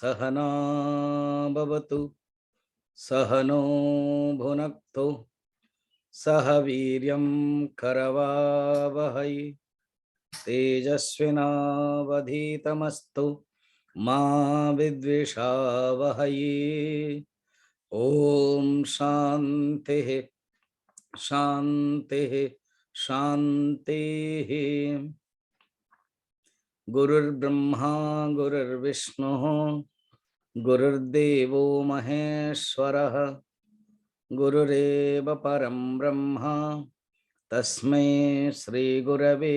सहना भवतु सहनो भुनक्तु सह वीर्यं करवावहै तेजस्विनावधीतमस्तु मा विद्विषावहै। ओम शांतिः शांतिः शांतिः। गुरुर्ब्रह्मा गुरुर्विष्णुः गुरुर्देवो महेश्वरः गुरुरेव परं ब्रह्म तस्मै श्री गुरवे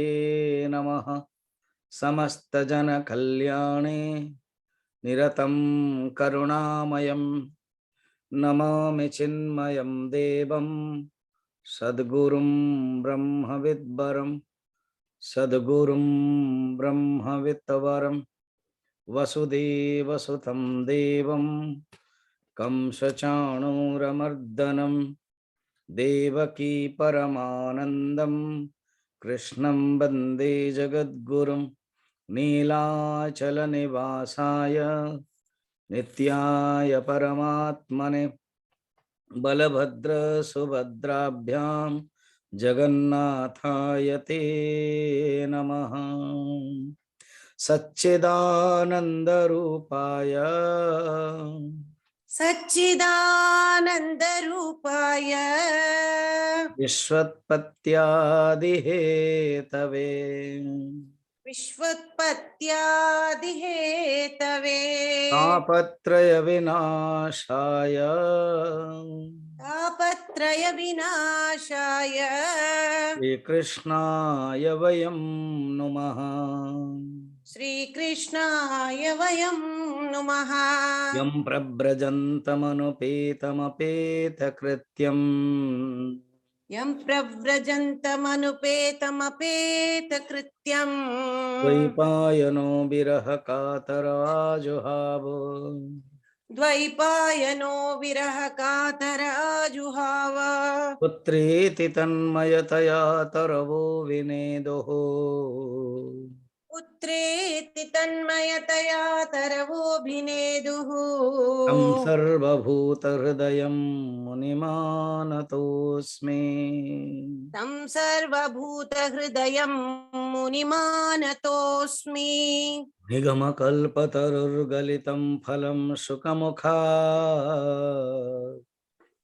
नमः। समस्त जन कल्याणे निरतं करुणामयं नमामि चिन्मयं देवं सद्गुरुं ब्रह्मविद्वरं सद्गुरुं ब्रह्मविद्वरं वसुदेवसुतं देवं कंसचाणूरमर्दनं देवकी परमानन्दं कृष्णं वन्दे जगद्गुरुं नीलाचलनिवासाय नित्याय परमात्मने बलभद्र सुभद्राभ्यां जगन्नाथाय ते नमः। सच्चिदानन्दरूपाय सच्चिदानन्दरूपाय विश्वोत्पत्त्यादिहेतवे विश्वोत्पत्त्यादिहेतवे तापत्रयविनाशाय तापत्रयविनाशाय श्रीकृष्णाय वयं नुमः। श्रीकृष्णाय वयं नुमः। यं प्रव्रजन्तमनुपेतमपेतकृत्यम् यं प्रव्रजन्तमनुपेतमपेतकृत्यम् द्वैपायनो विरहकातराजुहाव द्वैपायनो विरहकातराजुहाव पुत्रेति तन्मयतया तरवो विनेदुः पुत्रेति तन्मयतया तरवोऽभिनेदुः तं सर्वभूतहृदयं मुनिमानतोऽस्मि। तं सर्वभूतहृदयं मुनिमानतोऽस्मि। निगमकल्पतरुर्गलितं फलं शुकमुखात्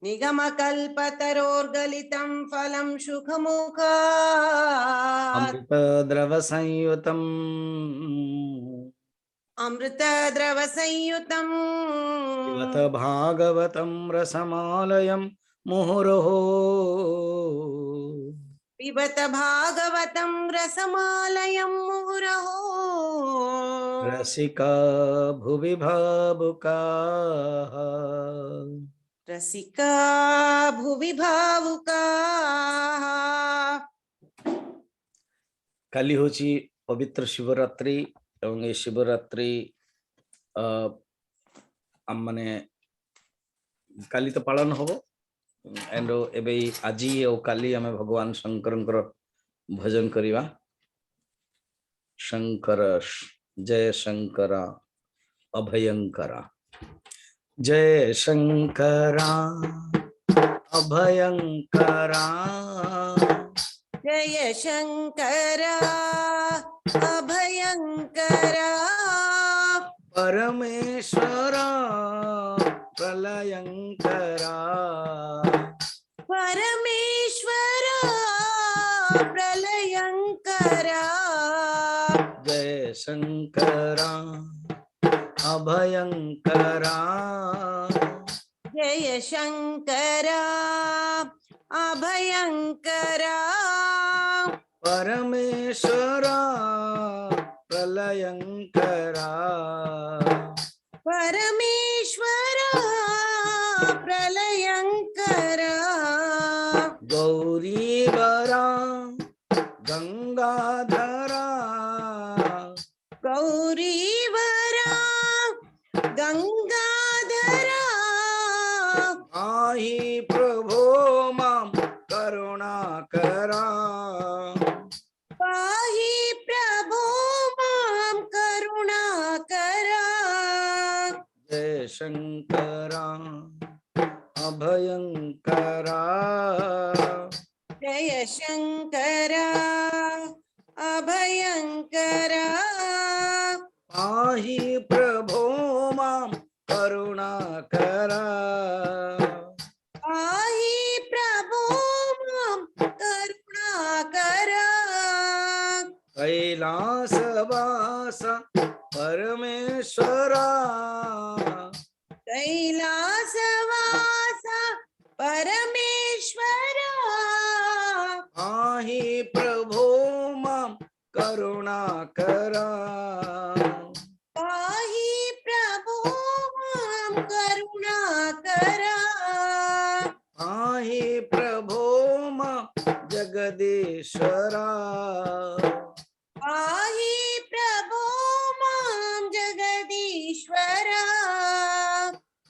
निगमकल्पतरोर्गलितं फलं शुकमुखात् अमृतद्रवसंयुतम् अमृतद्रवसंयुतम् पिबत भागवतं रसमालयं मुहुरहो पिबत भागवतं रसमालयं मुहुरहो रसिका भुवि भावुकाः रसिका भुवि भावुकाः। काली होची पवित्र शिवरात्रि एवं ये शिवरात्रि माने काली तो पालन होबो एंड एबे आज और काली आम भगवान शंकर भजन करिवा। शंकर जय शंकर अभयंकरा जय शंकरा अभयंकरा जय शंकरा अभयंकरा परमेश्वरा प्रलयंकरा परमेश्वरा प्रलयंकरा जय शंकरा अभयंकरा जय शंकरा अभयंकरा परमेश्वरा प्रलयंकरा परमेश्वरा प्रलयंकरा गौरीवरा गंगाधरा गौरीवरा गंगाधरा आहि प्रभो मां करुणाकरा पाहि प्रभो मां करुणाकरा शंकरा अभयंकरा जय शंकरा अभयंकरा पाहि प्रभो मां करुणाकरा पाहि प्रभो मां करुणाकरा कैलासवास परमेश्वरा कैलासवास परमेश्वरा पाहि प्रभो मां करुणाकरा पाहि प्रभो मां करुणाकरा पाहि प्रभो मां जगदीश्वरा पाहि प्रभो मां जगदीश्वरा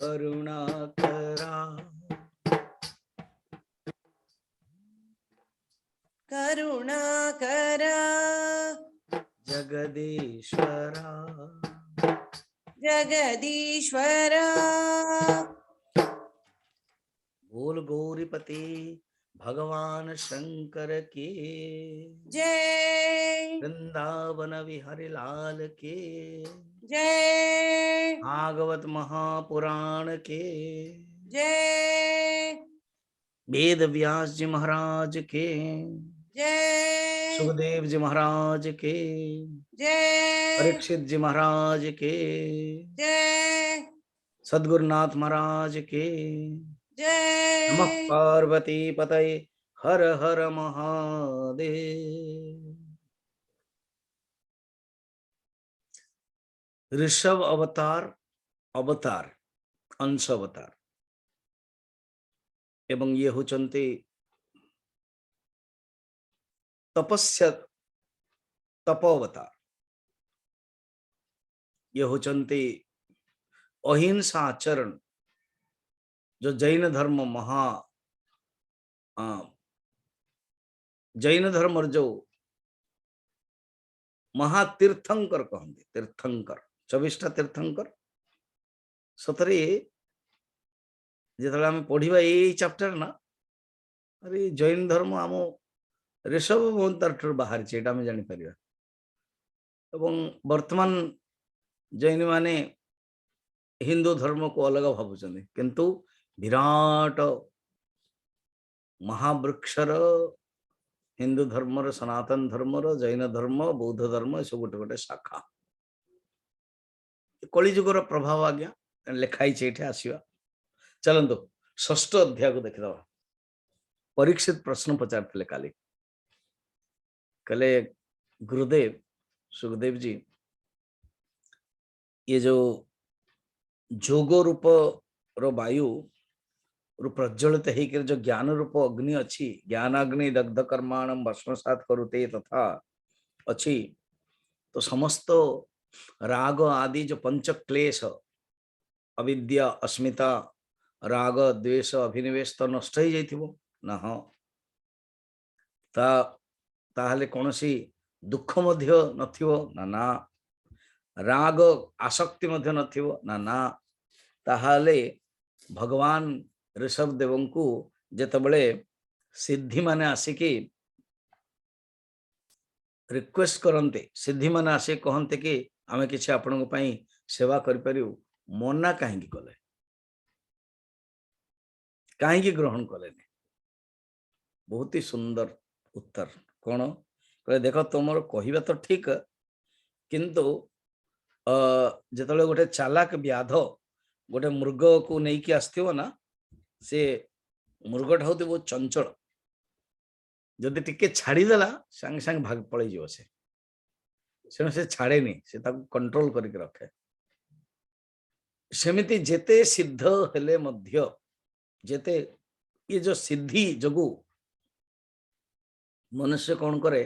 करुणाकरा करुणाकरा जगदीश्वरा जगदीश्वरा बोल गौरीपति भगवान शंकर के जय वृंदावन विहरि लाल के जय भागवत महापुराण के जय वेद व्यास जी महाराज के जय सुखदेव जी महाराज के जय परीक्षित जी महाराज के जय सद्गुरुनाथ महाराज के नमः जय पार्वती पतये हर हर महादेव। ऋषभ अवतार अवतार अंश अवतार एवं ये होचंते तपस्या तप अवतार ये होचंते अहिंसा आचरण जो जैन धर्म जैन धर्म जो महातीर्थंकर कहते तीर्थंकर 24टा तीर्थंकर सतरे जिते आम पढ़ा यही चैप्टर ना अरे जैन धर्म आम ऋषभ अवतार बाहर आम जापर वर्तमान जैन माने हिंदू धर्म को अलग भावुं किंतु विराट महावृक्षर हिंदू धर्मर सनातन धर्मर जैन धर्म बौद्ध धर्म सब गोटे गोटे शाखा कलिजुगर प्रभाव आज्ञा लिखाई ये आसवा चलतु षष्ठ अध्याय को देखीद परीक्षित प्रश्न पचार काली कले गुरुदेव सुखदेव जी ये जो जोग रूप रो वायु प्रज्वलित होकर जो ज्ञान रूप अग्नि अच्छी ज्ञानाग्नि दग्ध कर्माणम भस्मसात करुते तथा अच्छी तो समस्त राग आदि जो पंच क्लेश अविद्या अस्मिता राग द्वेष अभिनिवेश तो नष्ट हो जाइथिबो ना हाँ ताहले कौनसी दुख मध्य नथिबो ना ना राग आसक्ति मध्य नथिबो ना ना ताहले भगवान ऋषभ देव को जेतबळे सिद्धि माने आसिकी रिक्वेस्ट करते सिद्धि माने आसे कहते कि आमे किछि आपन पई सेवा करि परिउ मना कहीं कले कहीं ग्रहण कले बहुत ही सुंदर उत्तर कौन कहे देख तुम कहवा तो ठीक किंतु जिते गोटे चालाक व्याध गोटे मृग को लेकिन आसो ना से मृगटा होती बहुत चंचल जदि टिके छाड़देला सांगे सांगे भाग पलैज से छाड़ेनी से कंट्रोल करके रखे सेमिति जेते सिद्ध हेले मध्य जेते ये जो सिद्धि जगु मनुष्य कौन करे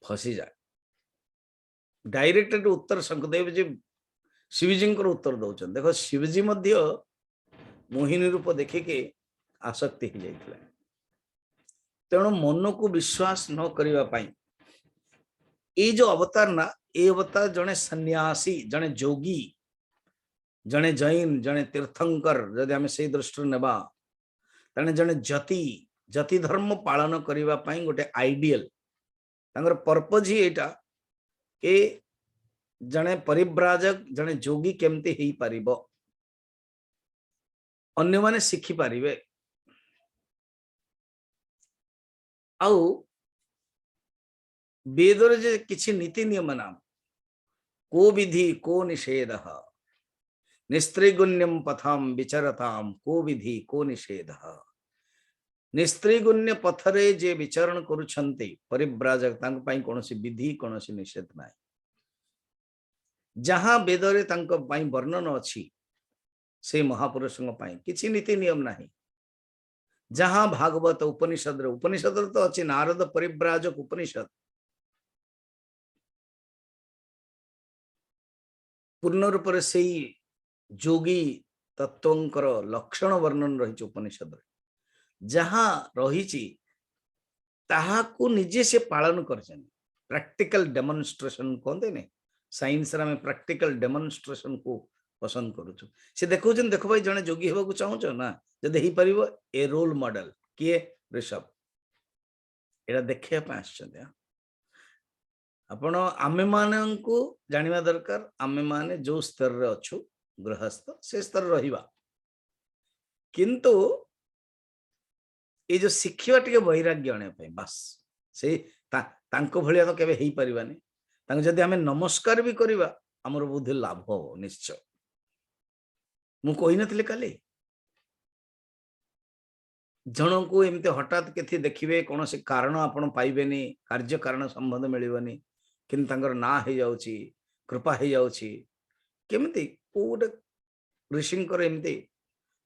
फसी जाए डायरेक्ट उत्तर शंकरदेव जी शिवजी उत्तर दौरान देख शिवजी मध्य मोहिनी रूप देखिके आसक्ति हो जाता तेणु मन को विश्वास न करने ये जो अवतार ना ये अवतार जड़े सन्यासी जड़े जोगी जने जैन जने तीर्थंकर जदि आम से दृष्टि नेबा ताने जने जति जति धर्म पालन करिवा पई गोटे आइडियल तांगर पर्पज ही एटा के जने परिव्राजक जने जोगी केमती ही पारिबो अन्य माने शिखि पारिबे आउ वेदर जे किछि नीति नियम नाम को विधि को निषेध निस्त्रिगुण्यम पथम विचरताम को विधि को निषेध निस्त्रिगुण्य पथरे जे विचरण करुछन्ति परिव्राजक तांक पई कोनोसी विधि कोनोसी निषेध नाही जहां वेदरे तांक पई वर्णन अछि से महापुरुषों पई किछि नीति नियम नाही जहां भागवत उपनिषद तो अच्छी नारद परिव्राजक उपनिषद पूर्ण रूप से जोगी तत्वंकर लक्षण वर्णन रही उपनिषद जहां रही ताहा को निजे से पालन कर प्रैक्टिकल डेमोन्स्ट्रेशन कहते नहीं साइंस में प्रैक्टिकल डेमोन्स्ट्रेशन को पसंद करूँ से देखो देख भाई जड़े जोगी होगा चाहूच ना जब हो पार ए रोल मॉडल किए ऋषभ एटा देखा आपण आमे मानू जानिबा दरकार आमे माने जो स्तर रे अच्छु गृहस्थ से स्तर रहिबा किंतु ये जो शिक्षा टिके वैराग्य आने पे बस से तांको भलिया तो केबे हेई परिबानी तांको जदि आमे नमस्कार भी करिबा हमर बुद्धि लाभ हो निश्चय मु कहि नथिले काले जन को एमते हठात केथि देखिबे कौन से कारण आपण पाइबेनी कार्य कारण संबंध मिलिबनी किंतु तांकर ना हे जाउची कृपा हे जाउची केमती कोड ऋषिंकर एमती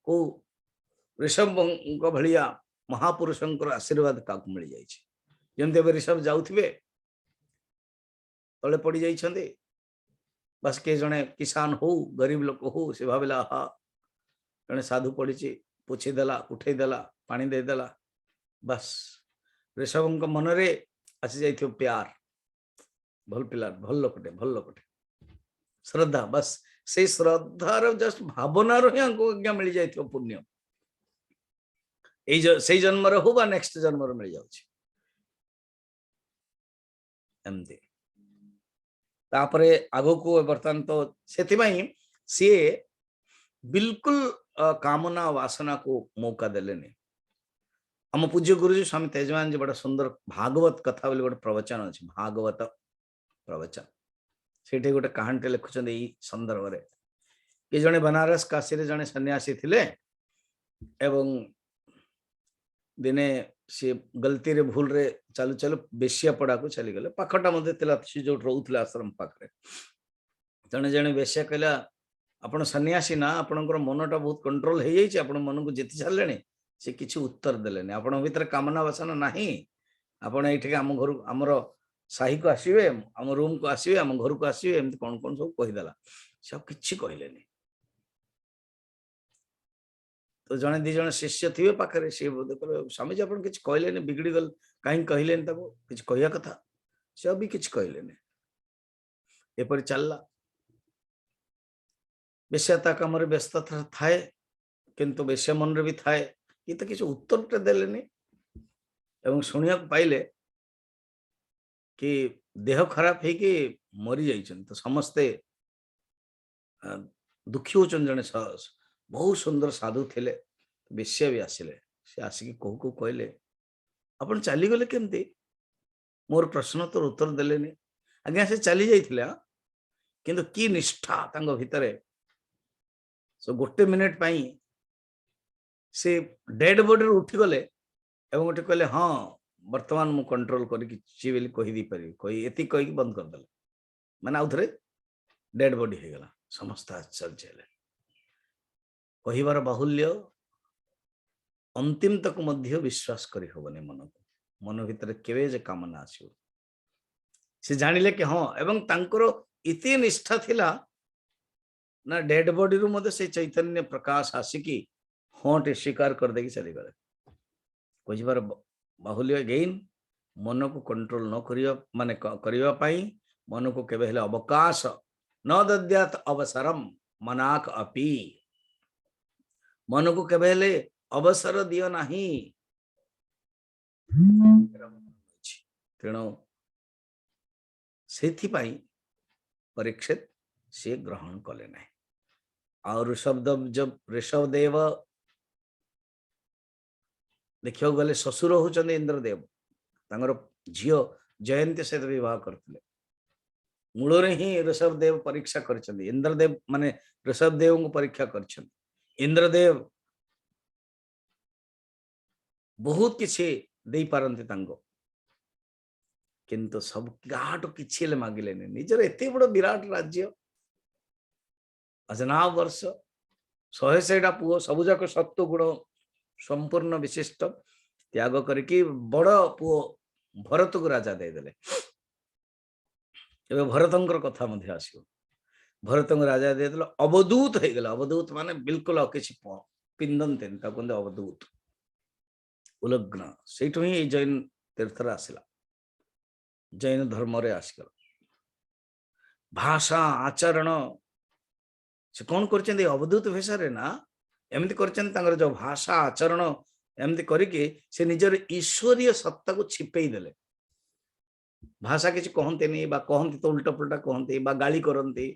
को ऋषभ भलिया महापुरुषंकर आशीर्वाद का मिल जाइए जमती ऋषभ जाउथिबे तले पड़ी जाइछन्ते बस के जने किसान हो गरीब लोक हो से भाविला हा जने साधु पड़ी पोछी देला उठे देला पानी दे देला बस ऋषभ मनरे आसी जाइथियो प्यार भल पिला भल लोकटे श्रद्धा बस से श्रद्धार जस्ट भावनार ही आज्ञा मिल जाइथियो पुण्य से जन्म हो बा नेक्स्ट जन्म मिल जाउछि एमती तापरे आगो को बर्तमान तो सेतिमाई सी बिल्कुल कामना वासना को मौका देलेनी हम पूज्य गुरुजी स्वामी तेजवान जी बड़ा सुंदर भागवत कथा बोली गोटे प्रवचन अच्छी भागवत प्रवचन से गोटे कहानी लिखुं संदर्भ में ये जड़े बनारस काशी रे जड़े सन्यासी थिले एवं दिने सी गलती रे भूल रे चालू चालू बेश्या पड़ा को चली गले पाखटा मध्य जो रोते आश्रम पाखे जड़े जड़े बेश्या कहला आपण सन्यासी ना आपणकर मनटा बहुत कंट्रोल हो जाइए आपण मन को जीति सारे से किसी उत्तर देले आपण भीतर कामना वासना नहीं आपण ये आम घर आमर साही को आसवे आम रूम को आसवे आम घर को आसवे एमती कौन कौन सब कहीदेला सब किसी कहलेनी तो जड़े दी जन शिष्य थे पाखे सी बोध कर स्वामीजी आप किसी कहले बिगड़ी गल कहीं कहले किसी कहया कथा से भी किसी कहले एपरी चलला बेश्याता कम व्यस्त थाए किंतु बेश्या मन रे भी थाए ये तो किसी उत्तर देलेनी एवं शुणा पाइले कि देह खराब है कि मरी जाइछन तो समस्ते दुखी होचन जने बहुत सुंदर साधु थिले बेश्या भी आसिले से आसिक कहू को कहले अपन चली गले केमती मोर प्रश्न तो उत्तर देलेनी आज्ञा से चली जाइथिले किंतु की निष्ठा तांगो भितरे सो गोटे मिनिट पाई से डेड बॉडी उठी गले एवं गोटे कहले हाँ वर्तमान मु कंट्रोल करी कही पारि कही एति कही बंद करदे माने आउ थे डेड बॉडी हो गला समस्त आश्चर्य कहिबार बाहुल्य अंतिम तक मध्य विश्वास करी होबनी मन को मन भितर केवे जे कामना आसियो से जानिले कि हाँ एवं तांकर इति निष्ठा थिला ना डेड बॉडी रु मते से चैतन्य प्रकाश आसिकी हाँ टे स्वीकार कर देकी चली गले कहिबार बाहुल्य गेन मन को कंट्रोल न करिया माने करिया पाई मन को केबे हेले अवकाश न दद्यात अवसरम मनाक अपि मन को केबे हेले अवसर दियो नाही तेणु सेथिपाई परीक्षित से ग्रहण कले ना और ऋषभ देव देखियो गले ससुर होचंदे इंद्रदेव तांगर झियो जयंती सहित विवाह करथिले मूल ही ऋषभ देव परीक्षा करछंदी इंद्रदेव माने ऋषभ देव को परीक्षा करछंदी इंद्रदेव बहुत किछि देई पारंती तांको किंतु सब गाटो किछि ले मागिले ने निजर एते बड़ विराट राज्य अजनाव वर्ष 100 पुओ सबुजाक सत्व गुण संपूर्ण विशिष्ट त्याग करके बड़ पुओ भरत को राजा दे देले एबे भरतंकर कथा मध्ये आसीओ भरतंग राजा दे देले अवधूत हे गेला अवधूत माने बिल्कुल किछि पिंदन तेन ता कोन अवधूत उलग्न सेठो ही जैन तीर्थर आसिला जैन धर्म रे आसिगला भाषा आचरण से कौन करछन्ते अवधूत भेषरे ना एमती करछन्ते तांगर जो भाषा आचरण एमती करके से निजर ईश्वरीय सत्ता को छिपे देले भाषा किछि कहंते नहीं बा कहंते तो उल्टा पुल्टा कहंते बा गाली करंते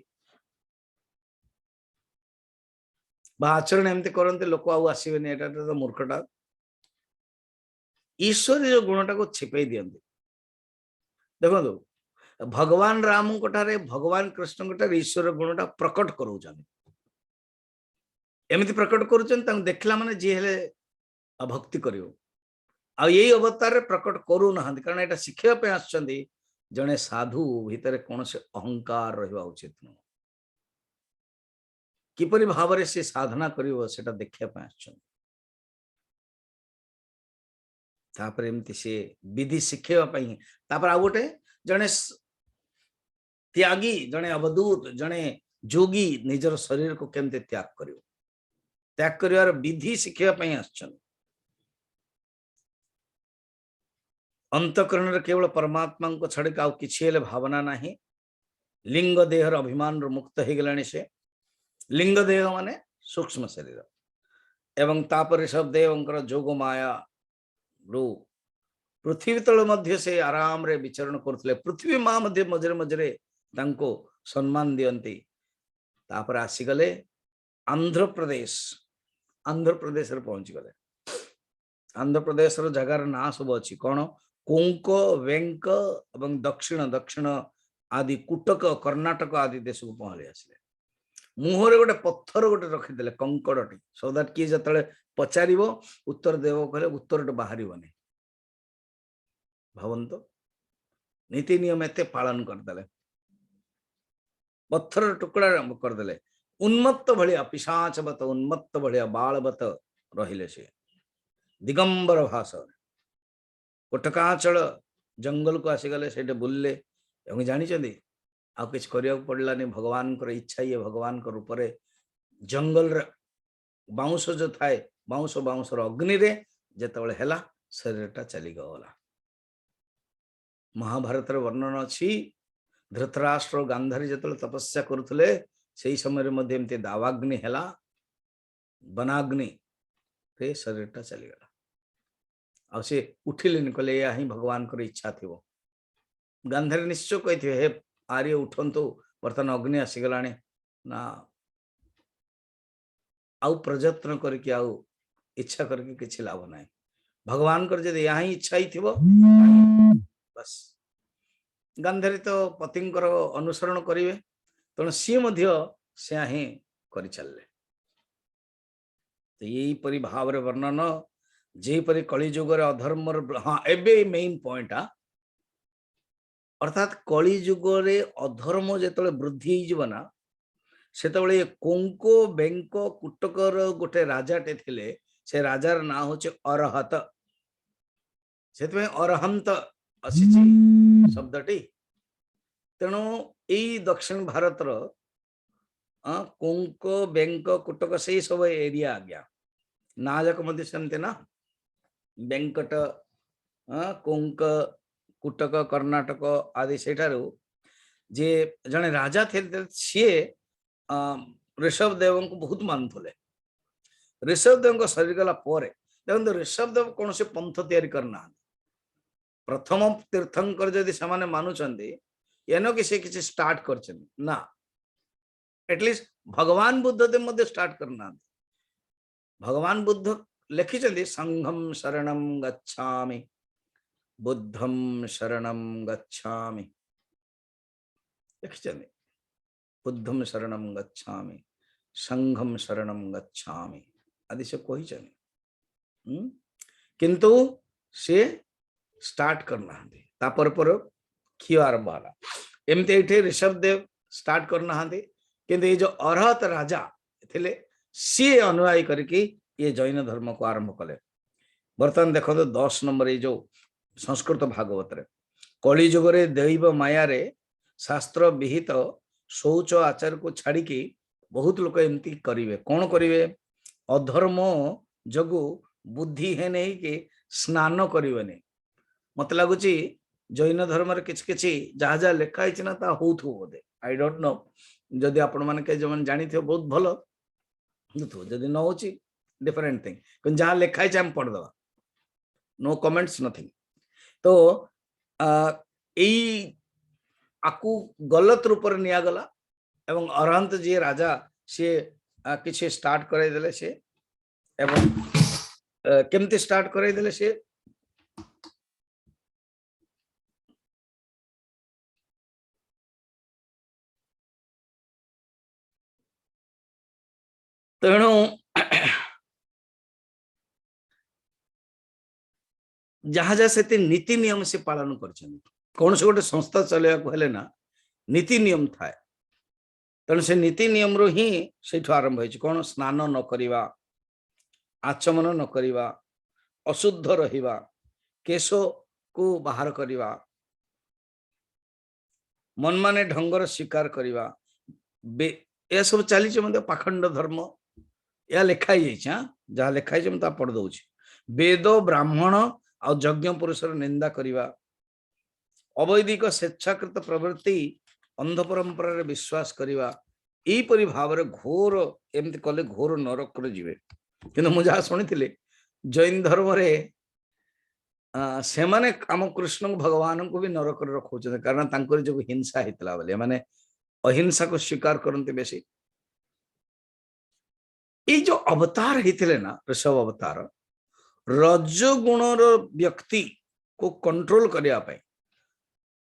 बा आचरण एमती करंते लोक आउ आसीबेनी एटा तो मूर्खटा ईश्वरीय गुणटा को छिपे दियंते देखो भगवान राम कोठारे भगवान कृष्ण कोठारे ईश्वर गुणटा प्रकट करूछन एमती प्रकट करूछन तां देखला माने जे हेले भक्ति करियो आ यही अवतार रे प्रकट करू नहंती कारण एटा शिखिया पे आछंदी जने साधु भितरे कोन से अहंकार रहबा उचित न किपरि भावरे से साधना करियो सेटा देखिया पे आछन तापर एमती से विधि शिखेवा पई तापर आ गोटे जने त्यागी जने अवधूत जने जोगी निजर शरीर को केमते त्याग करियो त्याग करिवार विधि शिखेवा पई आछन अंतकरण रे केवल परमात्मा को छड़ के आउ किछि हेले भावना नाही लिंग देहर अभिमान रो मुक्त हे गेलानी से लिंग देह माने सूक्ष्म शरीर एवं तापर सब देवंकर जोग माया रो पृथ्वी तल मध्य से आराम रे विचरण करथले पृथ्वी मां मध्य मजरे मजरे तांको सम्मान दियंती तापर आसी गले आंध्र प्रदेश रे पहुंच गले आंध्र प्रदेश रो जगार ना सब अछि कोन कोंक वेंक एवं दक्षिण आदि कुटक कर्नाटक आदि देश को पहुंचे आसिले मुहरे गोटे पत्थर गोटे रखिदेले कंकड़टी सो दैट कि जतले पचारिबो उत्तर देव कहले उत्तरट बाहरिबनी भावंतो नीति नियम एते पालन करदेले पत्थर टुकड़ा करदेले उन्मत्त भलिया पिशाचवत उन्मत्त भलिया बालवत रहिले से दिगंबर भाषा कोटकाचल जंगल को आसीगले से बुलले एवं जानी आ किछ करिया पड़लानी भगवान कर इच्छा ये भगवान को रूप रे जंगल रे बाउंस जो थाए बाउंस अग्नि रे जेतबेले हेला शरीरटा चली गला महाभारत रे वर्णन अछि धृतराष्ट्र गांधारी जेतबेले तपस्या करुथले सेही समय मध्ये एमते दावाग्नि हेला वनाग्नि रे शरीरटा चली गला आ से उठिलेन कहले या ही भगवान कर इच्छा थिबो गांधारी निश्चय कहिथिबे हे आर्य उठंतु वर्तमान अग्नि आसीगलाने ना आउ प्रयत्न करके आउ इच्छा करके किछि लाभ नाही भगवान कर जदि यहाँ इच्छा ही थिबो बस गांधारी तो पतिंकर अनुसरण करिवे तेणु सी मध्य से ही करि चलले तो यही परि भाव रे वर्णन जे परि कलि युग रे अधर्म हाँ एबे मेन पॉइंट अर्थात कलि युग रे अधर्म जेतले वृद्धि जीवना सेतबेले कोंको बेंको कुटकर गोटे राजाटे थिले से राजार ना होचे अरहत सेतबे अरहंत असिछि शब्दटी तेणु एई दक्षिण भारत रो कोंको बेंको कुटक से सब एरिया आ गया ना जाक मध्य सेमते ना बेंकट कोंक कुटक कर्नाटक आदि सेठारु जे जने राजा थे सी ऋषभ देव को बहुत मानुले ऋषभ देव शरीर गला देखो ऋषभ देव कौन से पंथ तैयारी करना प्रथम तीर्थंकर जदि से मानुंट एन कि से किसी स्टार्ट कर ना एटलिस्ट भगवान बुद्ध देव स्टार्ट करना भगवान बुद्ध लिखिं संघम शरणं गच्छामि बुद्धम शरणं गच्छामि लिखिं बुद्धम शरणं गच्छामि संघम शरणं गच्छामि आदि से कही किंतु से स्टार्ट करना तापर पर खियो आरंभ होला एमती एठे ऋषभ देव स्टार्ट करना किंतु ये जो अरहत राजा थिले सी अनुयायी करके ये जैन धर्म को आरंभ कले बर्तमान देखो तो 10 नंबर ये जो संस्कृत भागवत रे कली जुग रे दैव माया रे शास्त्र विहित शौच आचार को छाड़ी की बहुत लोग एमती करिवे कौन करिवे अधर्म जगु बुद्धि है नहीं कि स्नान करिवेनी मत लगुच जैन धर्म रे किछ किछि जहा जहा लिखाई ना ता होथु बोधे आई डोंट नो जदि आपण माने के जमन जानी थे बहुत भलो जदि न होची डिफरेंट थिंग कि जहां लिखाई हम पढ़ दवा नो कमेंट्स नथिंग तो आकु गलत रूप रे निया गला एवं अरहंत जी राजा से किछि स्टार्ट करे देले से एवं केमती स्टार्ट करे देले से तेणु जहाँ जहाँ से नीति नियम से पालन कर कौन से गोटे संस्था चलने ना नीति नियम थाए तेणु से नीति नियम रू ही से आरंभ हो कौन स्नान न करिवा आचमन न करिवा अशुद्ध रहिवा केश को बाहर करिवा मन माने ढंगर स्वीकार करिवा यह सब चली पाखंड धर्म या लिखाई जहाँ लिखाई मुझे पढ़ दौर वेद ब्राह्मण आ यज्ञ पुरुषर निंदा करिवा अवैदिक स्वेच्छाकृत प्रवृत्ति अंध परंपरा रे विश्वास करिवा एपरी भाव रे घोर एमती कले घोर नरक रे जीवे किंतु मु जहाँ शुणी जैन धर्म रे से माने आम कृष्ण भगवान को भी नरक रे रखुछन कारण तांकर जो हिंसा हितला बोले माने अहिंसा को स्वीकार करते बेसी ये जो अवतार हितले ना ऋषभ अवतार रजोगुणर व्यक्ति को कंट्रोल करिया पई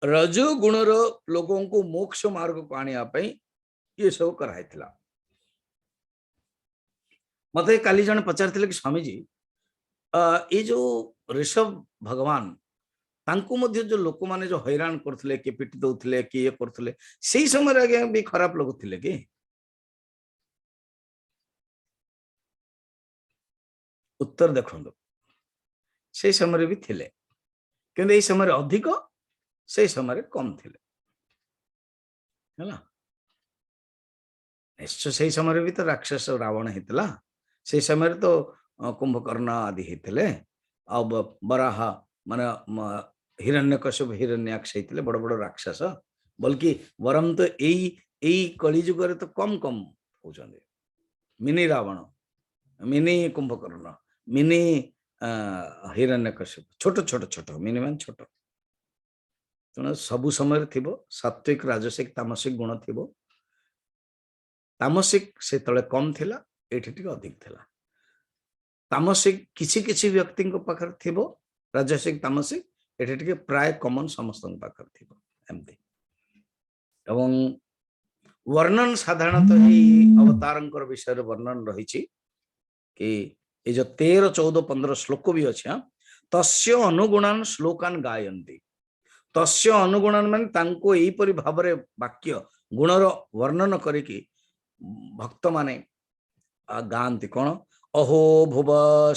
रजोगुणर लोगों को मोक्ष मार्ग को आनिया पई ये सब कराइथिला मते काली जन पचारथिले कि स्वामी जी ये जो ऋषभ भगवान तांको मध्य जो लोक माने जो हैरान करथिले कि पिट दउथिले कि ये करथिले सेही समय रे आगे भी खराब लोग थिले कि उत्तर देखो से समय भी थिले किंतु यही समय अधिक से समय कम थिले निश्चय से समय भी तो राक्षस रावण हितला से समय तो कुंभकर्ण आदि हितले अब बराह माने हिरण्यकश्यप हिरण्याक्ष हितले बड़ बड़ राक्षस बल्कि वरम तो यही कलिजुग तो कम कम होचंदे mini Ravana mini Kumbhakarna mini Hiranyakashipu छोट छोट छोट मिनी मान छोट तेना सबु समय थिबो सात्विक राजसिक तामसिक गुण थिबो तामसिक से तले कम थिला एठी टिक अधिक थिला तामसिक किछि किछि व्यक्ति को पाखर थिबो राजसिक तामसिक एठी टिक प्राय कॉमन समस्त पाखर थिबो एमती एवं वर्णन साधारणतः ही अवतारंकर विषय वर्णन रही कि ये जो 13, 14, 15 श्लोक भी अच्छे तस्य अनुगुणान श्लोकान गायन्ति तस्य अनुगुणान मान तांको एपरि भावरे वाक्य गुणर वर्णन करिकी भक्त माने गांति कौन अहो भुव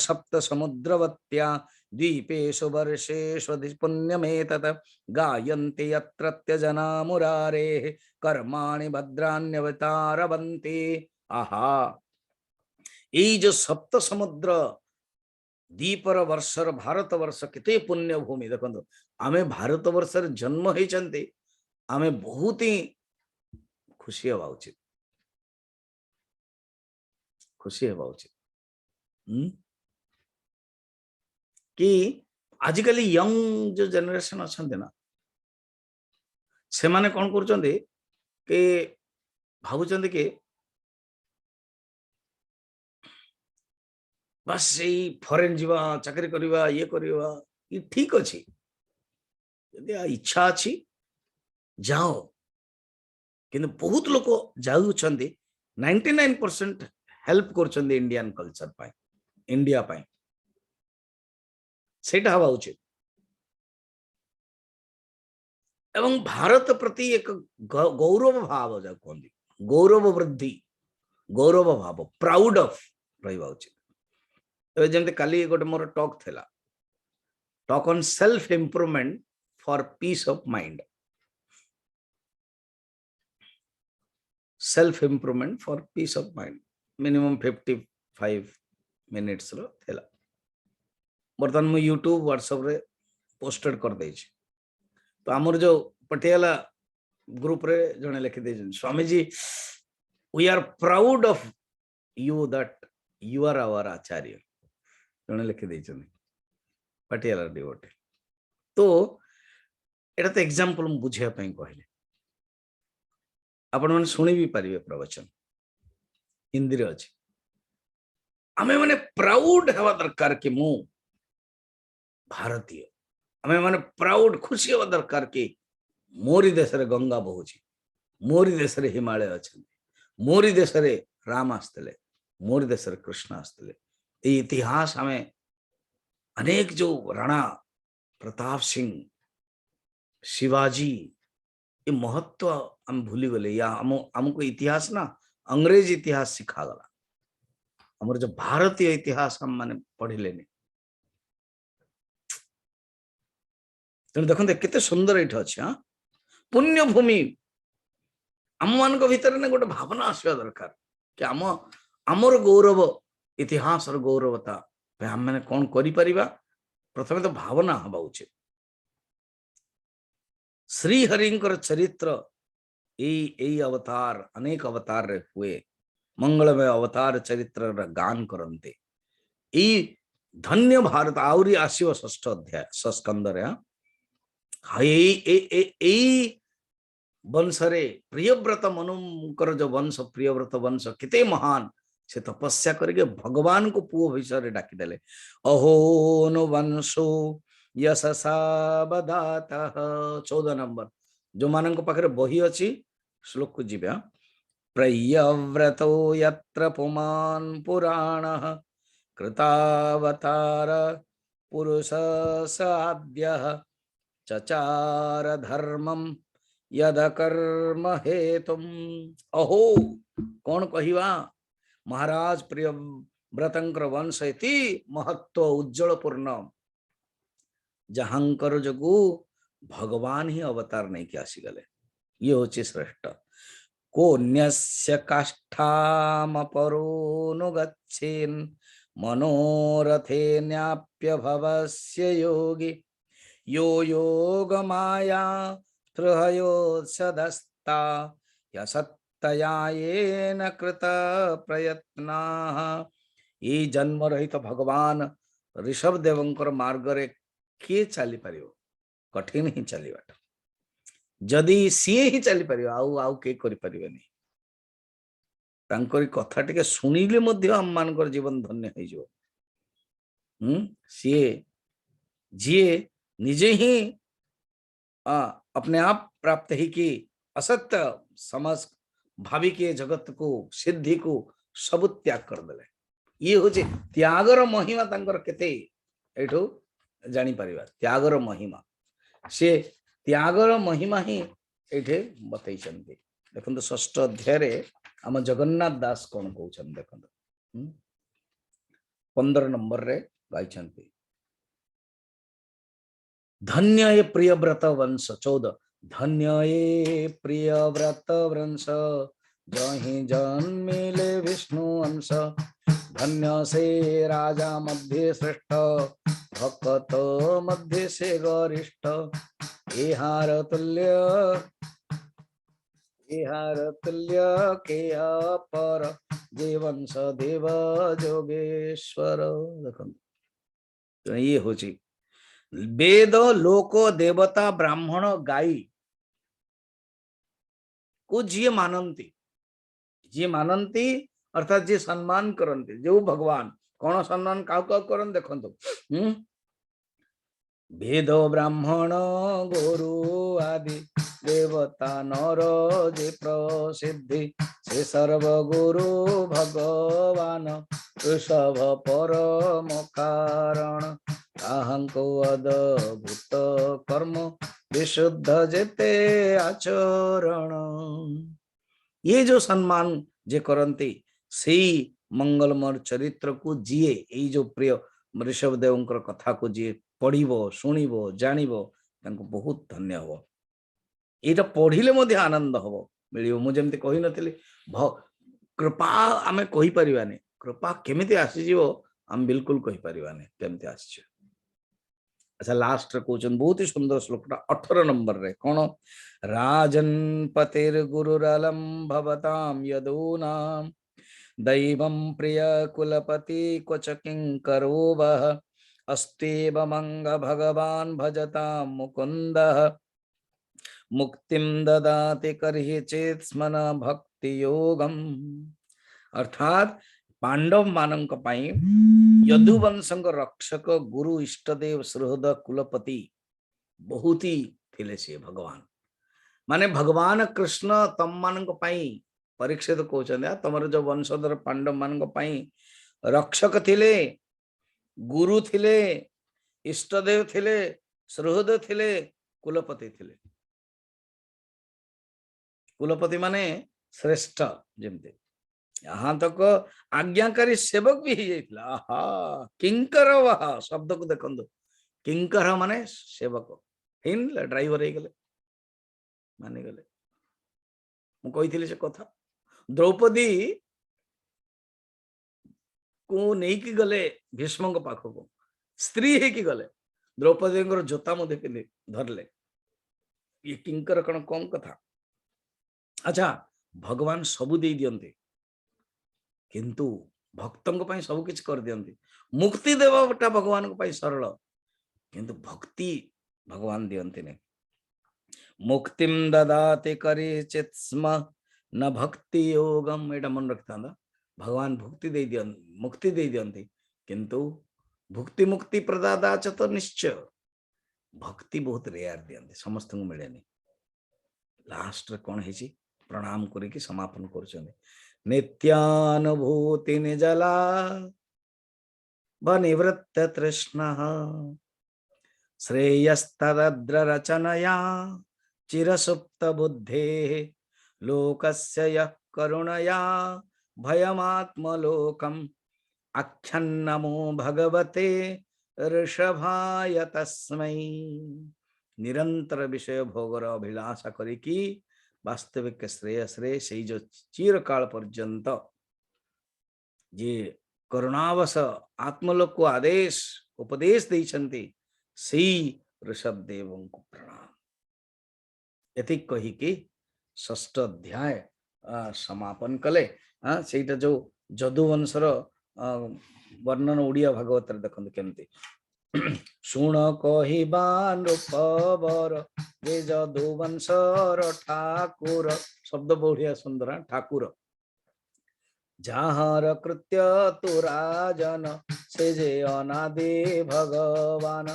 सप्त समुद्रवत्या द्वीपेषु वर्षेषु पुण्यमेतत् गायन्ति यत्रत्य जना मुरारेः कर्माणि भद्राण्यवतारवन्ति आहा ये जो सप्त समुद्र दीपर वर्षर भारत वर्ष केते पुण्य भूमि देखो आमे भारत वर्षर जन्म होइचंती आमे बहुत ही खुशी हवा उचित खुशी हेबा उचित कि आजिकल यंग जो जनरेशन अच्छा ना से माने कौन कर भावुं कि बस यही फॉरेन जीवा चाकरी करवा ये करवा ये ठीक अच्छी यदि इच्छा अच्छी जाओ किंतु बहुत लोग जाऊँच 99% हेल्प कर इंडियन कल्चर पाई इंडिया पाई सेटा हवा उचित एवं भारत प्रति एक गौरव भाव जा कहते गौरव वृद्धि गौरव भाव प्राउड ऑफ रहा उचित जमी काली गोटे मोर टॉक थिला talk on self improvement for peace of mind self improvement for peace of mind minimum 55 minutes रो थिला बर्तमान मु यूट्यूब व्हाट्सएप रे पोस्टेड कर दे तो आमर जो पटियाला ग्रुप रे जने लिखि दे Swami ji we are proud of you that you are our Acharya जने लिखि दे पटियाला डिवोटी तो एटा तो एग्जांपल मु बुझिया पई कहले आपण माने सुनी भी पारिबे प्रवचन हिंदी रे अछि आमे माने प्राउड हवा दरकार कि मु भारतीय आमे माने प्राउड खुशी हवा दरकार कि मोरी देश रे गंगा बहुची मोरी देश रे हिमालय अछि मोरी देश रे राम आस्तले मोरी देश रे कृष्ण आस्तले ए इतिहास हमें अनेक जो राणा प्रताप सिंह शिवाजी ये महत्व हम भूली गले या हमको इतिहास ना अंग्रेज इतिहास सिखा गला हमर जो भारतीय इतिहास हम माने पढ़िले नहीं तेणु देखते केते सुंदर ये अच्छे हाँ पुण्य भूमि आम मान भीतर ने गोटे भावना आसवा दरकार कि आमर गौरव इतिहास गौरवता आम मैंने कौन करिपरिबा प्रथमे तो भावना हवा उचित श्री हरिंकर चरित्र यही अवतार अनेक अवतार रे हुए मंगलमय अवतार चरित्र गान करते यही धन्य भारत आउरी आसीव 6ठ अध्याय स्कंदर वंश रे प्रियव्रत मनुकर जो वंश प्रियव्रत वंश किते महान से तपस्या करके भगवान को पुओ विषय डाकी देले अहो नो वंशो यशसा बदाता 14 नंबर जो मान पाखे बही अच्छी श्लोक को जीवा प्रियव्रतो यत्र पुमान् पुराणः कृतावतार पुरुष साद्यः चचार धर्मम यद कर्म हेतुम अहो कौन कहिवा महाराज प्रियव्रतंकर वंश इति महत्व उज्जवल पूर्ण जहांकर जगु भगवान ही अवतार नहीं कि आसीगले ये होचे श्रेष्ठ कोन्यस्य काष्ठामपरोनुगच्छेन् मनोरथेन्याप्य भवस्य योगी यो योगमाया त्रहयोत्सदस्ता यसत्तया येन कृत प्रयत्नाः ये जन्म रहित भगवान ऋषभ देवंकर मार्ग रे किए चली पारियो कठिन ही चलीबाट जदि सी ही चली पारियो आउ के करि परिबेनी तांकरी कथा टिके सुनिले मध्य हम मानकर जीवन धन्य हो जो सी जी निजे ही अपने आप प्राप्त ही कि असत्य समझ भावी के जगत को सिद्धि को सब त्याग कर देले ये हूँ त्यागर महिमा तांकर केते एठो जानी परिबा त्यागर महिमा से त्यागर महिमा ही एठे बतई चंदी देखंतु 6ठ अध्याय रे आम जगन्नाथ दास कौन कहउछन देखंतु 15 नंबर रे गाई छंती धन्य ये प्रियव्रत वंश 14 धन्य ये प्रियव्रत वंश जहि जन्मिले विष्णु अंश धन्य से राजा मध्य श्रेष्ठ भक्त मध्य से गरिष्ठ एहार इहार तुल्य के अपर जीवंश देव जोगेश्वर देखो तो ये होची वेद लोक देवता ब्राह्मण गाई को जी मानती अर्थात जी सम्मान करती जो भगवान कौन सम्मान का करन देखो वेद ब्राह्मण गुरु आदि देवता नर जे प्रसिद्धि से सर्वगुरु भगवान ऋषभ परम कारण ताहंको अद्भुत कर्म विशुद्ध जेते आचरण ये जो सम्मान जे करती से मंगलमय चरित्र को जीए ये जो प्रिय ऋषभ देवंकर कथा को जीए पढ़िबो शुणिबो जानिबो तांको बहुत धन्य हो एटा पढ़िले मध्य आनंद हो मिलियो मु जेमति कहि नथिली कृपा आमे कहि परिबानी कृपा केमिति आसी जीवो हम बिल्कुल कहि परिबानी केमिति आसी अच्छा लास्ट रे कहउछन बहुत ही सुंदर श्लोकटा 18 नंबर रे कोन राजन पतिर गुरुरलम भवताम यदूनाम दैवं प्रिय कुलपति क्वच किंकरो वः अस्तेव मंग भगवान भजतां मुकुंदः मुक्तिं ददाति करहि चेत स्मन भक्ति योगम अर्थात पांडव मानक पई यदुवंशक रक्षक गुरु इष्टदेव सुहृद कुलपति बहुत ही थिले से भगवान माने भगवान कृष्ण तम मानक पई परीक्षित कहउछन तमर जो वंशधर पांडव मानक पई रक्षक थिले गुरु थिले इष्टदेव थिले सुहृद थिले कुलपति थिले कुलपति माने श्रेष्ठ जमते यहाँ तक आज्ञाकारी सेवक भी ही जाइतला आहा किंकर वह शब्द को देखंदो किंकर माने सेवक हिन ड्राइवर हे गेले माने गेले मु कहिथिले से कथा द्रौपदी को नहीं कि गले भीष्म पाख को स्त्री है कि गले द्रौपदी जोता मध्य पिंधि धरले ये किंकर कण कौन कथा अच्छा भगवान सबू दे दियंते किंतु भक्तों को सब किछ कर दियंते मुक्ति देवाटा भगवान को सरल किंतु भक्ति भगवान दियंते ने मुक्तिम ददाते करे चित्स्म न भक्ति योगम एटा मन रखता भगवान भक्ति दे दियं मुक्ति दे दियंते किंतु भुक्ति मुक्ति प्रदाता च तो निश्चय भक्ति बहुत रेयर दियंते समस्त को मिलेनी लास्ट रे कोन हेची प्रणाम करिके समापन करछन नित्यानुभूति निजला बनिवृत्त तृष्णः श्रेयस्तद्र रचनया चिरसुप्त बुद्धे लोकस्य यः करुणया भयमात्मलोकम् आख्यान्नमो भगवते ऋषभाय तस्मै निरंतर विषय भोगर अभिलाषा करिकी वास्तविक श्रेयश्रे से जो चिरकाल पर्यंत जे करुणावश आत्मलोक को आदेश उपदेश देइछन्ति सेई ऋषभ देवं को प्रणाम यति कहिकी षष्ठ अध्याय समापन कले सेटा जो जदुवंशर वर्णन ओडिया भागवत देखते केमती शुण कहिबान रूपवर जे जदुवंशर ठाकुर शब्द बढ़िया सुंदर ठाकुर जहाँ कृत्य तु राजन से जे अनादि भगवान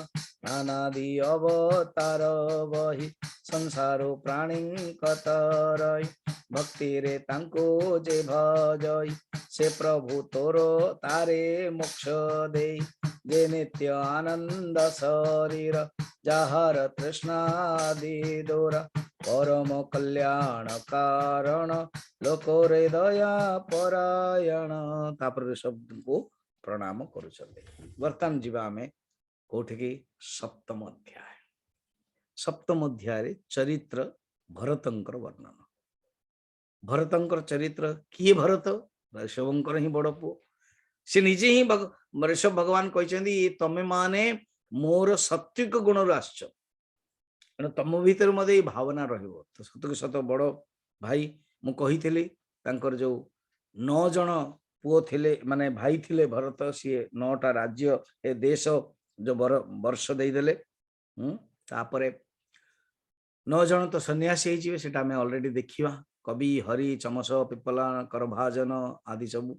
अनादि अवतार वही संसारो प्राणी कतरई भक्ति रे तांको जे भजई से प्रभु तोरो तारे मोक्ष दे जे नित्य आनंद शरीर जहर तृष्णादि दूर परम कल्याण कारण लोको रे दया परायण तापर शब्द को प्रणाम करुछन्ते वर्तमान जीवा में कोठिकी सप्तम अध्याय चरित्र भरतंकर वर्णन भरतंकर चरित्र किए भरत ऋषभंकर ही बड़ पुओ से निजे ही ऋषभ भगवान कहते तमे माने मोर सात्विक गुण आसच तम भीतर मध्य भावना रहिबो तो सत सत बड़ भाई मु कही तांकर जो 9 जन पुओ थिले माने भाई थिले भरत सी 9टा राज्य ए देश जो वर्ष दे देले तापरे 9 जन तो सन्यासी होइजिवे सेटा हमें ऑलरेडी देखिवा कवि हरि चमस पिपला करभाजन आदि सब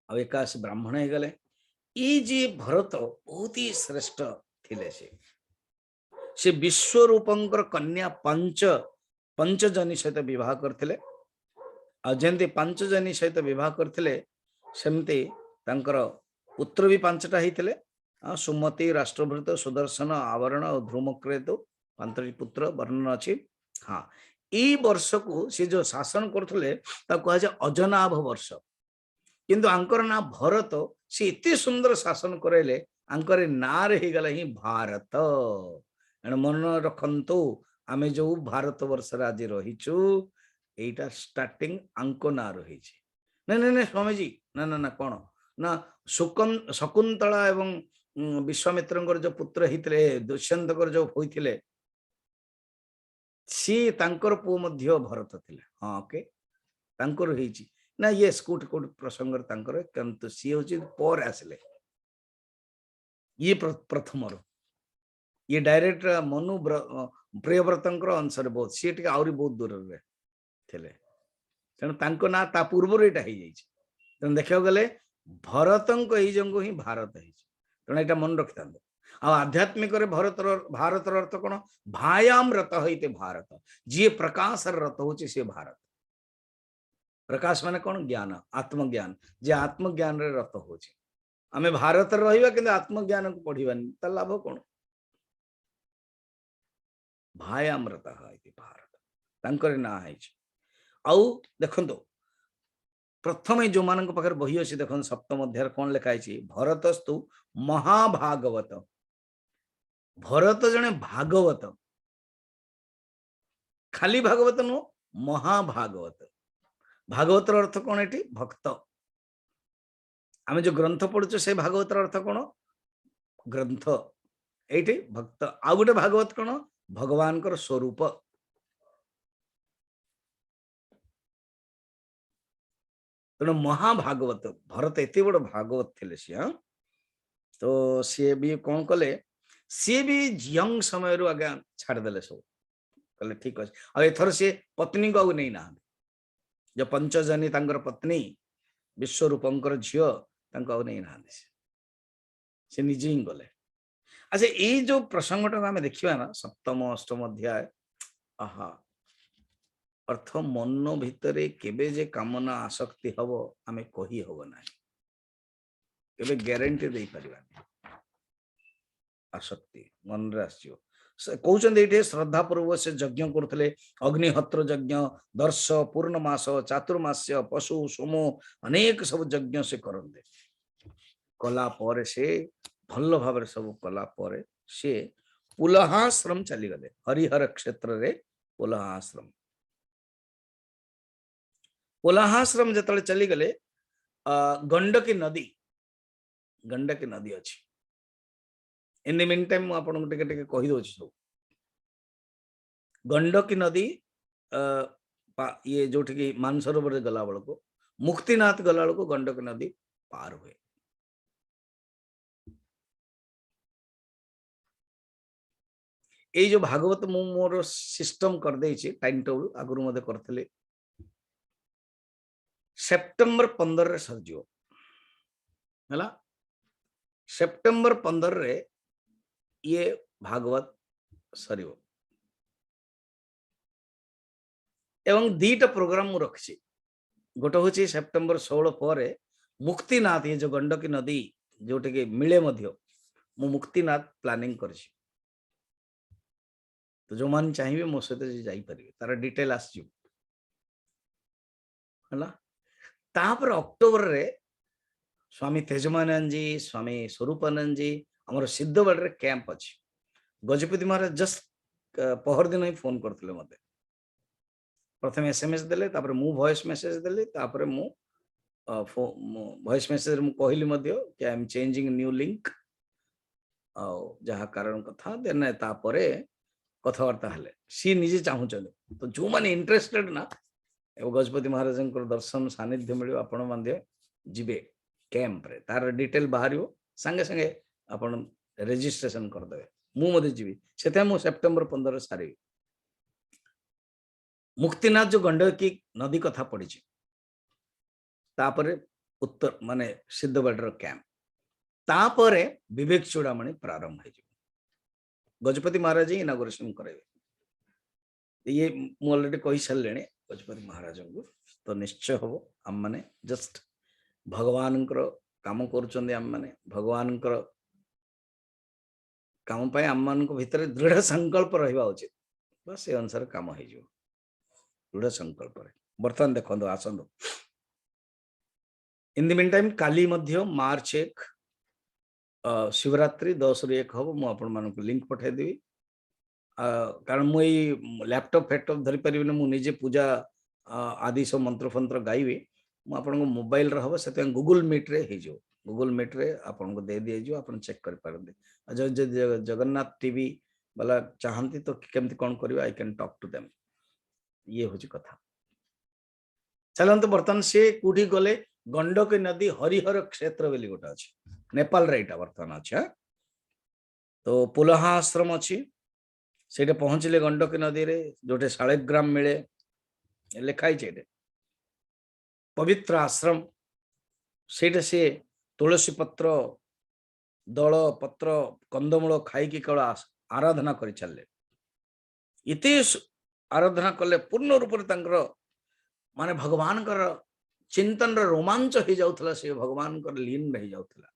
आ एकाश ब्राह्मण हे गले ई जे भरत बहुत ही श्रेष्ठ थिले से विश्वरूपंकर कन्या पंचजनी सहित विवाह करथिले आ जेंति पंचजनी सहित विवाह करथिले सेमती तांकर पुत्र भी 5टा हिथिले सुमति राष्ट्रभृत सुदर्शन आवरण और ध्रुमक्रेतु 5टी पुत्र वर्णन अछि। हाँ ई वर्ष को से जो शासन करथिले ता कहा जाय अजनाभ वर्ष किंतु आंकर ना भरत से इतने सुंदर शासन करेले आंकर ना रही गला ही भारत मन रखंतु आमे जो भारत वर्ष आज रहीचु एटा स्टार्टिंग आंको ना रही नहीं स्वामी जी ना ना ना कौन ना शकुंतला एवं विश्वामित्र जो पुत्र हितले दुष्यंत जो होइथिले सी तांकर पु मध्य भरत थिले हाँ ओके तांकर रहीची ना ये स्कूट कोट प्रसंग तांकर किंतु सी होची पर आसले ये प्रथम ये डायरेक्ट मनु प्रियव्रतंकर अंशर बहुत सी टिके आउरी बहुत दूर रे थिले तेणु तांको ना ता पूर्व एटा हो जाइए तेणु देखा गले भरतंक एई जंगो ही भारत है तेणु एटा मन रखि था आध्यात्मिक भारत अर्थ कौन भायाम रत होते भारत जी प्रकाश रत होची से भारत प्रकाश माने कौन ज्ञान आत्मज्ञान जे आत्मज्ञान रे रत होची आमे भारत रहिबा किंतु आत्मज्ञान को पढ़िबानी त लाभ कौन भायाम रत होते भारत तांकर ना है आउ देखंतो प्रथम जो मान पाखे बही अच्छी देख सप्तम अध्याय कौन लिखाई भरतस्तु महाभागवत भरत जने भागवत खाली भागवत नु महाभागवत भागवत अर्थ कौन एटी भक्त आमे जो ग्रंथ पढ़ुचे से भागवत अर्थ कौन ग्रंथ एटी भक्त आ गोटे भागवत कौन भगवान कर स्वरूप तेणु महाभागवत भरत एत बड़ भागवत थे सी हाँ तो सी भी कौन कले सी भी यंग समय रू आगे छाड़देले सब कले ठीक अच्छे आ एथर सी पत्नी को नहीं ना जो पंचजनी तांकर पत्नी विश्वरूपंकर झील नहीं ना से निजे ही गले। अच्छा ये जो प्रसंगटा आम देखा ना सप्तम अष्टम अध्याय आहा अर्थ मन भितरे केबे जे कामना आसक्ति हबो आमे कही हबो ना केबे ग्यारंटी दे परिबानी आसक्ति मन रे आसियो कहउचंदे एठे श्रद्धा पूर्वक से यज्ञ करथले अग्निहोत्र यज्ञ दर्श पूर्णमास चातुर्मास्य पशु सोमो अनेक सब यज्ञ से करंदे कला पर से भल भाव सब कला पर से पुलहाश्रम चली गले हरिहर क्षेत्र रे पुलहाश्रम पुलहाश्रम जतले चली गले गंडकी नदी अच्छी इन द मीन टाइम आपन टिके टिके कहि दोछि सब गंडकी नदी ये जोठी की मानसरोवर गला बेल को मुक्तिनाथ गला बेल को गंडकी नदी पार हुए ये जो भागवत मु मोर सिस्टम कर देछि टाइम टेबल आगुरु मते करथले सेप्टेम्बर 15 रे सरजियो हला सेप्टेम्बर 15 रे ये भागवत सरियो एवं दीटा प्रोग्राम मु रखछि गोटे होछि सेप्टेम्बर 16 पर मुक्तिनाथ ये जो गंडकी नदी जोटे के मिले मध्य मु मुक्तिनाथ प्लानिंग करछि तो जो मान चाहिए मो सहित जाई परिबे तार डिटेल आसजु हला तापर अक्टोबर रे स्वामी तेजमानंद जी स्वामी स्वरूपानंद जी हमर सिद्धगढ़ रे कैंप अछि गजपति महाराज जस्ट पहर दिन ही फोन करथिले मते प्रथम एसएमएस देले तापर मु वॉइस मेसेज देले तापर मु वॉइस मेसेज मु कहली मध्य कि I am changing new link आ जहा कारण कथा देने तापरे कथबार्ता हेले सी निजे चाहूचंदे तो जो माने इंटरेस्टेड ना एवं गजपति महाराज दर्शन सानिध्य मिले आपण मध्य जीवे कैंप रे तार डिटेल बाहर संगे संगे आपण रेजिस्ट्रेशन करदे मु मधे जीवी से मु सेप्टेम्बर 15 सारी मुक्तिनाथ जो गंडकी नदी कथा पड़ी तापरे उत्तर माने सिद्धबडर कैंप तापरे विवेक चूड़ामणि प्रारंभ है गजपति महाराज ही इनागुरेशन करेंगे ये मु ऑलरेडी कही सारे गजपति महाराज को तो निश्चय हम आम मैंने जस्ट भगवान काम कर भगवान काम पाई आम मान भितर दृढ़ संकल्प रहा उचित बस से अनुसार काम हो दृढ़ संकल्प बर्तमान देखो आसतु इन द मीन टाइम काली मध्य मार्च 1 शिवरात्रि 10 रु 1 हम मुझे लिंक पठेदेवी कारण मुझे लैपटॉप फैपटॉप धरी पारि मुझे पूजा आदि सब मंत्र फंत्र गाइबी मुझे मोबाइल हम से गूगल मीट रे हो गूगल मीट रे आपन को दे दिए आप चेक कर पारते जगन्नाथ टीवी वाला चाहती तो केमती कौन कर I can talk to them ये हूँ कथा चलते बर्तमान से कौटी गले गंडकी नदी हरिहर क्षेत्र बोली गोटे अच्छे नेपाल रे इटा बर्तमान अच्छा तो पुलहा आश्रम अच्छी से पहुंचले गंडकी नदी रे जोटे शालिग्राम मिले लिखाई पवित्र आश्रम से तुलसी पत्र दल पत्र कंदमूल खाई केवल आराधना कर चलले इति आराधना कले पूर्ण रूप से माने भगवान चिंतन रोमांच हो जाउथला से भगवान लीन रही जाउथला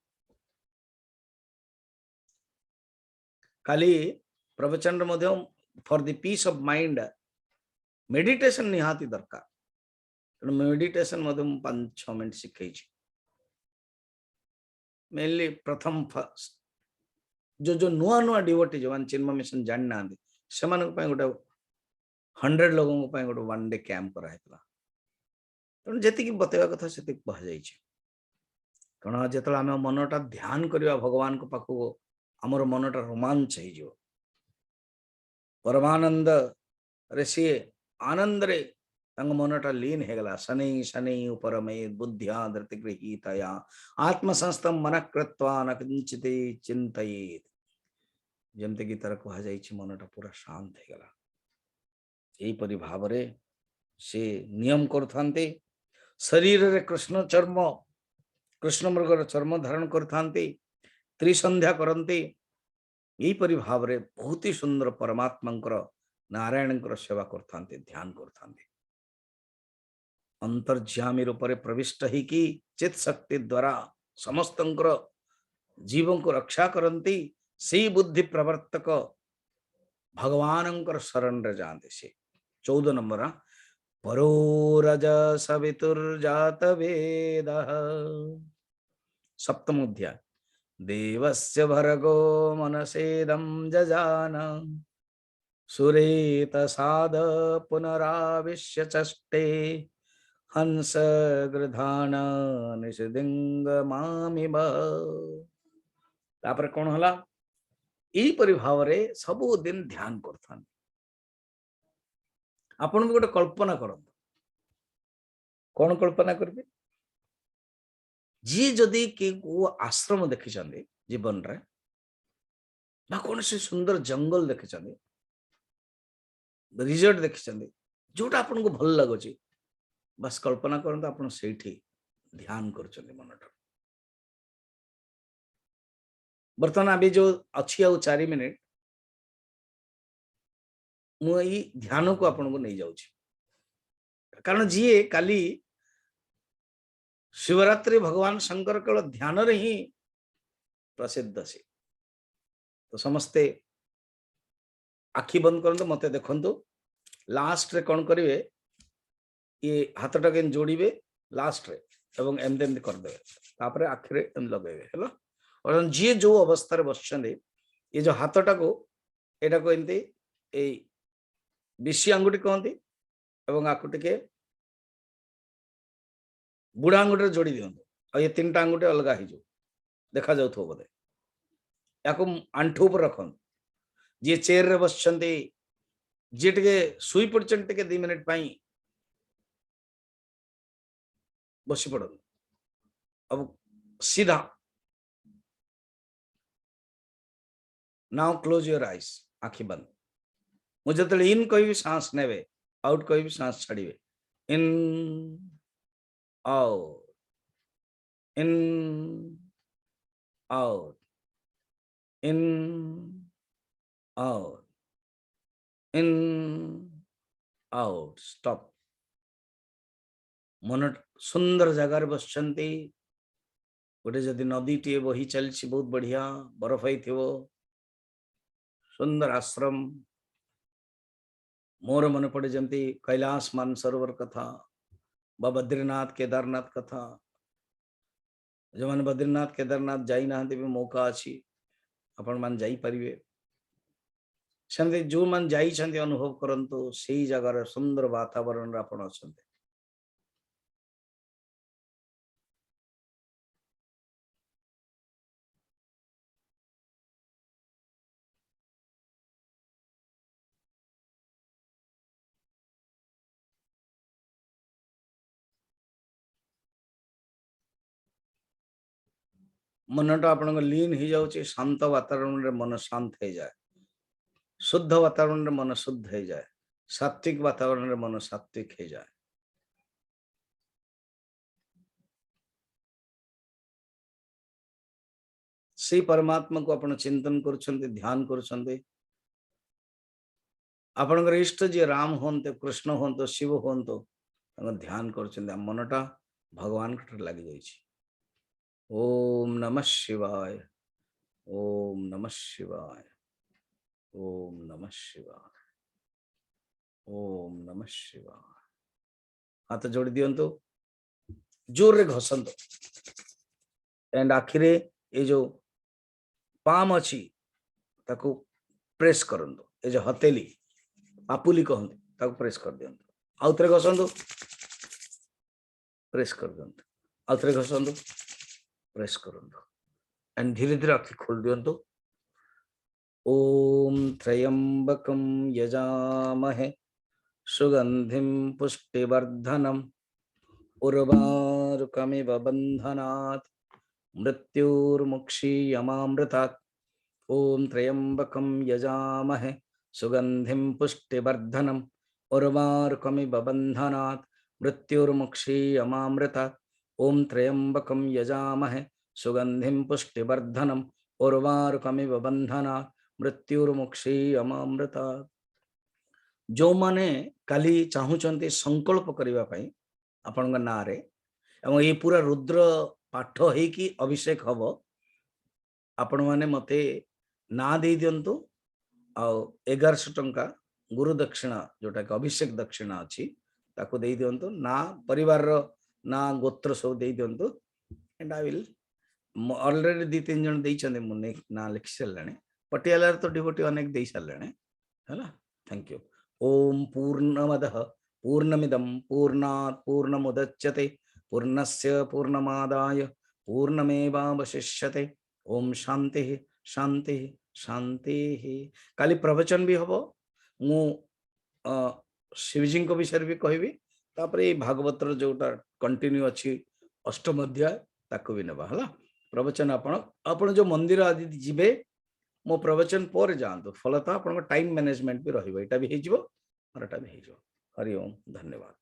खाली प्रवचन for the peace of mind meditation निहाती दरकार मेडिटेशन 5-6 मिनट शिखई मेनली प्रथम फर्स्ट जो नुआ नुआ डिवोटी जो मान चिन्मय मिशन जान ना से गोटे 100 लोगों गोटे 1 डे कैंप कराइला तेणु जी बतेवा कथा से कहुई कारण जो आम मनटा ध्यान करवा भगवान को पाखक आमर मनटा रोमांच हो परमानंद रे सी आनंद रे मनटा लीन होगला शनै शनै उपरमे बुद्धिया धृति गृहीतया आत्मसंस्थम मन कृत्वा न किंचित चिंतयेत जमते गीतार कहुई मनटा पूरा शांत होगला यहीपरि भाव से नियम करथांते शरीर रे कृष्ण चर्म कृष्ण मृगर चर्म धारण करथांते त्रिसंध्या करते यहीपरि भाव रे बहुत ही सुंदर परमात्मा नारायण सेवा करथांते ध्यान करथांते अंतर्ज्यामी रूप से प्रविष्ट ही कि चित शक्ति द्वारा समस्त जीवों को रक्षा करती से बुद्धि प्रवर्तक भगवान शरण रे जाते से 14 नंबर परो रज सवितुर्जात वेद सप्तम अध्याय देवस्य भर्गो मनसेदं जजान सुरेत साद पुनराविश्य चष्टे हंस गृधान निषदिंग मामिब तापर कौन हला यही परि भाव रे सबु दिन ध्यान करथान आपण गोटे कल्पना करंतु कौन कल्पना करिवे जी जदि कि को आश्रम देखि जीवन रे ना कौन से सुंदर जंगल देखि रिजर्ट देखि जोटा आपन को भल लगुच बस कल्पना करंतु आपण सेठी ध्यान करछन मनटा बर्तमान अभी जो अच्छी आउ 4 मिनिट मुई ध्यान को आपन को नहीं जाउछ कारण जी काली शिवरात्रि भगवान शंकर केवल ध्यान रे ही प्रसिद्ध से तो समस्ते आखि बंद करंतु मते देखंतु लास्ट रे कौन करिवे ये हाथटा के जोड़िबे लास्ट रे एवं एमदे एमदे कर देबे तापरे आखिरे एम लगेबे हेलो और जी जो अवस्था रे बसछन ये जो हाथटा को एटा को एमती ए बिशी आंगुठी कहती एवं आकु टिके बुढ़ा आंगुठी जोड़ी दियंतु और ये 3टा आंगुठी अलग हो देखा जाउथो बोधे याको आंठू पर रखन जी चेयर रे बसछन्ती जी टे शुई पड़चन टे 2 मिनिट बसी पड़ अब सीधा नाउ क्लोज योर आईज आखि बंद मुझे तो इन कहि सांस नेबे आउट कहि सांस छाड़िबे in out in out in out in out stop मन सुंदर जगार बसचंती गोटे जदि नदी टी बही चलछि बहुत बढ़िया बरफ ही थिवो सुंदर आश्रम मोर मन पड़े जमती कैलाश मानसरोवर कथा बा बद्रीनाथ केदारनाथ कथा जो मैंने बद्रीनाथ केदारनाथ जाई ना भी मौका अच्छी आपण मान जाई परिवे सेमती जो मन जाई अनुभव करंतु सेही जगार सुंदर वातावरण रे आपण अछंते मनटा आपण लीन हो जाउची शांत वातावरण रे मन शांत हो जाए शुद्ध वातावरण रे मन शुद्ध हो जाए सात्विक वातावरण रे मन सात्विक हो जाए से परमात्मा को आपण चिंतन करुछंते ध्यान करुछंते आपणकर इष्ट जी राम होंते कृष्ण होंतो शिव होंतो ध्यान करुछंते मनटा भगवान कट लागि जाइछि ओम नमः शिवाय ओम नमः शिवाय ओम नमः शिवाय ओम नमः शिवाय हाथ जोड़ दियंतु जोर रे घसंतु एंड आखिरे ये जो पाम अच्छी ताको प्रेस करंतु ये जो हथेली पापुली कहते ताको प्रेस कर दियंतु आउ थरे घसंतु प्रेस कर दियंतु आउ थरे घसंतु प्रेस करंतु एंड धीरे धीरे आखि खोल दियंतु ओम त्र्यंबकं यजामहे सुगंधिं पुष्टिवर्धनम् उर्वारुकमिव बन्धनात् मृत्युर्मुक्षीयमामृतात् ओम त्र्यंबकं यजामहे सुगंधिं पुष्टिवर्धनम् उर्वारुकमिव बन्धनात् मृत्युर्मुक्षीयमामृतात् ओम त्र्यंबकं यजामहे सुगंधिं पुष्टिवर्धनम् उर्वारुकमिव बन्धनात् मृत्युर्मुक्षीयमामृतात् जो माने काली चाहूचंती संकल्प करिवा पई आपन ना रे एवं ये पूरा रुद्र पाठ है कि अभिषेक हम आपण मैंने मते ना दे दिंतु आ 1100 टंका गुरु दक्षिणा जोटा कि अभिषेक दक्षिणा अच्छी ताको दे दिंतु ना परिवार रो ना गोत्र सब दे दिंतु एंड आई विल ऑलरेडी 2-3 जन देइछन मुने ना लिखि सल्लाने पटियाला तो डिवोटी अनेक दे सल्लाने हैला थैंक यू ओम पूर्णमदः पूर्णमिदं पूर्णात् पूर्णमुदच्यते पूर्णस्य पूर्णमादाय पूर्णमेवावशिष्यते ओम शांति शांति शांति काली प्रवचन भी हबो मु शिवजी को विषय भी कहबी तापरे भागवतर जोटा कंटिन्यू अछि अष्टम अध्याय ताको भी नेबा हला प्रवचन आपण जो मंदिर आदि जिबे मो प्रवचन पर जानतो फलता आपण टाइम मैनेजमेंट भी रहिबो एटा भी हेजिबो और एटा भी हेजिबो हरि ओम धन्यवाद।